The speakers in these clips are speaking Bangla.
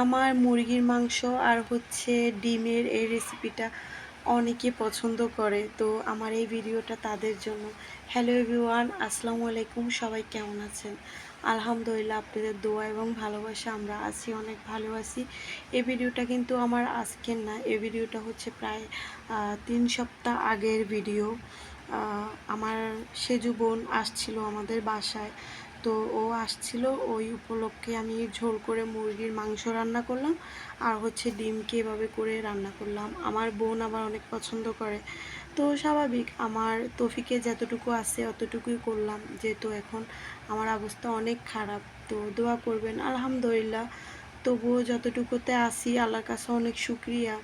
আমার মুরগির মাংস আর হচ্ছে ডিমের এই রেসিপিটা অনেকে পছন্দ করে, তো আমার এই ভিডিওটা তাদের জন্য। হ্যালো এভরিওয়ান, আসসালামু আলাইকুম। সবাই কেমন আছেন? আলহামদুলিল্লাহ, আপনাদের দোয়া এবং ভালোবাসা আমরা আছি, অনেক ভালো আছি। এই ভিডিওটা কিন্তু আমার আজকের না, এই ভিডিওটা হচ্ছে প্রায় 3 সপ্তাহ আগের ভিডিও। আমার সেজু বোন আসছিল আমাদের বাসায়, তো ও আসছিল, ওই উপলক্ষে আমি ঝোল করে মুরগির মাংস রান্না করলাম আর হচ্ছে ডিমকে এভাবে করে রান্না করলাম। আমার বোন আবার অনেক পছন্দ করে, তো স্বাভাবিক আমার তৌফিকে যতটুকু আছে অতটুকুই করলাম, যেহেতু এখন আমার অবস্থা অনেক খারাপ। তো দোয়া করবেন। আলহামদুলিল্লাহ, তবুও যতটুকুতে আসি আল্লাহর কাছে অনেক শুক্রিয়া।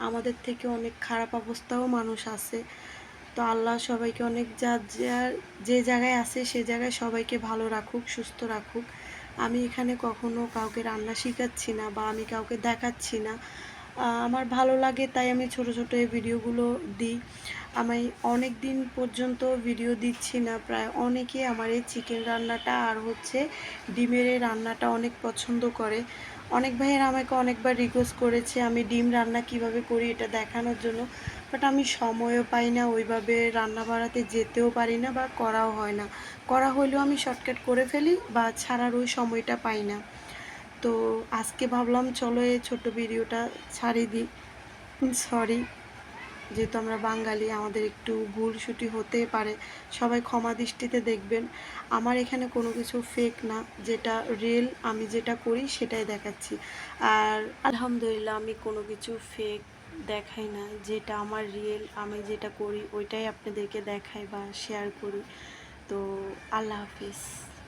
আমাদের থেকে অনেক খারাপ অবস্থাও মানুষ আছে, তো আল্লাহ সবাইকে অনেক যার যে জায়গায় আছে সে জায়গায় সবাইকে ভালো রাখুক, সুস্থ রাখুক। আমি এখানে কখনো কাউকে রান্না শেখাচ্ছি না বা আমি কাউকে দেখাচ্ছি না। আমার ভালো লাগে তাই আমি ছোট ছোট এই ভিডিওগুলো দিই। আমি অনেক দিন পর্যন্ত ভিডিও দিচ্ছি না, প্রায় অনেকে আমার এই চিকেন রান্নাটা আর হচ্ছে ডিমের এই রান্নাটা অনেক পছন্দ করে। অনেক ভাইয়েরা আমাকে অনেকবার রিকোয়েস্ট করেছে আমি ডিম রান্না কিভাবে করি এটা দেখানোর জন্য, বাট আমি সময়ও পাই না, ওইভাবে রান্না বাড়াতে যেতেও পারি না বা করাও হয় না। করা হলেও আমি শর্টকাট করে ফেলি বা ছাড়ার ওই সময়টা পাই না। তো আজকে ভাবলাম চলো এই ছোট ভিডিওটা ছাড়ি দিই। সরি, যেহেতু আমরা বাঙালি আমাদের একটু ভুল ত্রুটি হতেই পারে, সবাই ক্ষমা দৃষ্টিতে দেখবেন। আমার এখানে কোনো কিছু ফেক না, যেটা রিয়েল আমি যেটা করি সেটাই দেখাচ্ছি। আর আলহামদুলিল্লাহ আমি কোনো কিছু ফেক দেখাই না, যেটা আমার রিয়েল আমি যেটা করি ওইটাই আপনাদেরকে দেখাই বা শেয়ার করি। তো আল্লাহ হাফিজ।